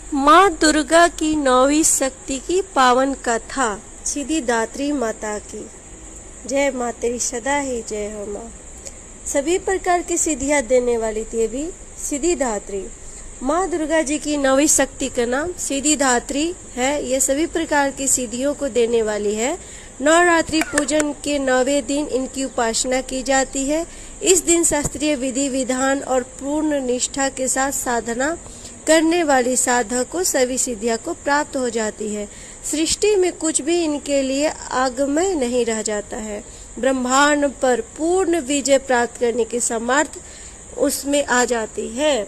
माँ दुर्गा की नौवीं शक्ति की पावन कथा। सिद्धिदात्री माता की जय। माँ तेरी सदा ही जय हो। माँ सभी प्रकार की सिद्धियाँ देने वाली देवी सिद्धिदात्री माँ दुर्गा जी की नौवीं शक्ति का नाम सिद्धिदात्री है। ये सभी प्रकार की सिद्धियों को देने वाली है। नवरात्रि पूजन के 9वें दिन इनकी उपासना की जाती है। इस दिन शास्त्रीय विधि विधान और पूर्ण निष्ठा के साथ साधना करने वाली साधक को सभी सिद्धियां को प्राप्त हो जाती है। सृष्टि में कुछ भी इनके लिए आगमय नहीं रह जाता है। ब्रह्मांड पर पूर्ण विजय प्राप्त करने की समर्थ उसमें आ जाती है।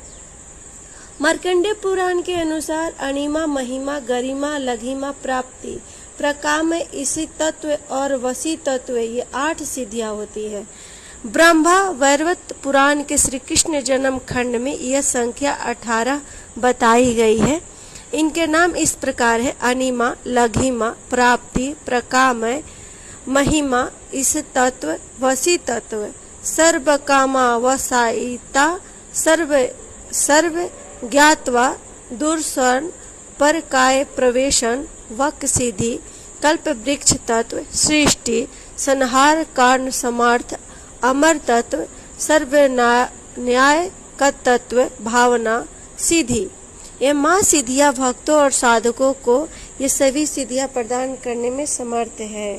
मार्कंडेय पुराण के अनुसार अणिमा, महिमा, गरिमा, लघिमा, प्राप्ति, प्रकाम, इसी तत्व और वसी तत्व, ये 8 सिद्धियां होती है। ब्रह्मा वैवर्त पुराण के श्री कृष्ण जन्म खंड में यह संख्या 18 बताई गई है। इनके नाम इस प्रकार है: अनिमा, लघिमा, प्राप्ति, प्रकामय, महिमा, इस तत्व, वसी तत्व, सर्व कामा वसायिता, सर्व ज्ञात्वा, दुर्सर्ण, परकाय प्रवेशन, वक सिद्धि, कल्प वृक्ष तत्व, सृष्टि, संहार, कारण समर्थ, अमर तत्व, सर्व न्याय का तत्व, भावना, सिद्धि। ये माँ सिद्धियाँ भक्तों और साधकों को ये सभी सिद्धियाँ प्रदान करने में समर्थ है।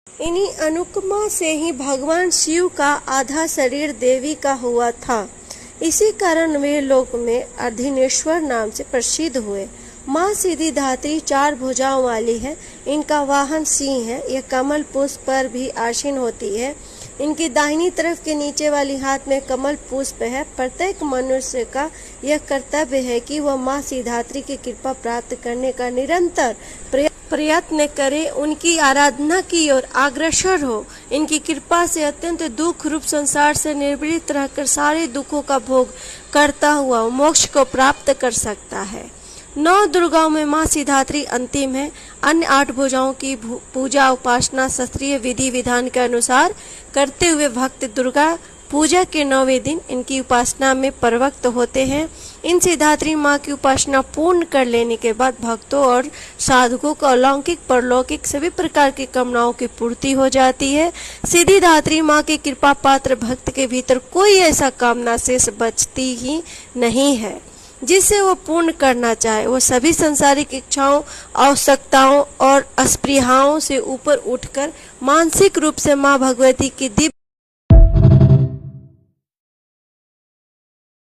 इन्हीं अनुपमा से ही भगवान शिव का आधा शरीर देवी का हुआ था। इसी कारण वे लोक में अर्धनेश्वर नाम से प्रसिद्ध हुए। माँ सिद्धिदात्री 4 भुजाओं वाली है। इनका वाहन सिंह है। यह कमल पुष्प पर भी आसीन होती है। इनकी दाहिनी तरफ के नीचे वाली हाथ में कमल पुष्प है। प्रत्येक मनुष्य का यह कर्तव्य है कि वह माँ सिद्धिदात्री की कृपा प्राप्त करने का निरंतर प्रयत्न करे, उनकी आराधना की ओर अग्रसर हो। इनकी कृपा से अत्यंत दुख रूप संसार से निर्वृत्त रहकर सारे दुखों का भोग करता हुआ मोक्ष को प्राप्त कर सकता है। 9 दुर्गाओं में माँ सिद्धिदात्री अंतिम है। अन्य 8 भुजाओं की पूजा उपासना शास्त्रीय विधि विधान के अनुसार करते हुए भक्त दुर्गा पूजा के 9वें दिन इनकी उपासना में प्रवृत्त होते हैं। इन सिद्धिदात्री माँ की उपासना पूर्ण कर लेने के बाद भक्तों और साधकों को अलौकिक परलौकिक सभी प्रकार की कामनाओं की पूर्ति हो जाती है। सिद्धिदात्री माँ की कृपा पात्र भक्त के भीतर कोई ऐसा कामना शेष बचती ही नहीं है जिसे वो पूर्ण करना चाहे। वो सभी संसारिक इच्छाओं, आवश्यकताओं और अस्पृहाओं से ऊपर उठकर मानसिक रूप से माँ भगवती की दिव्य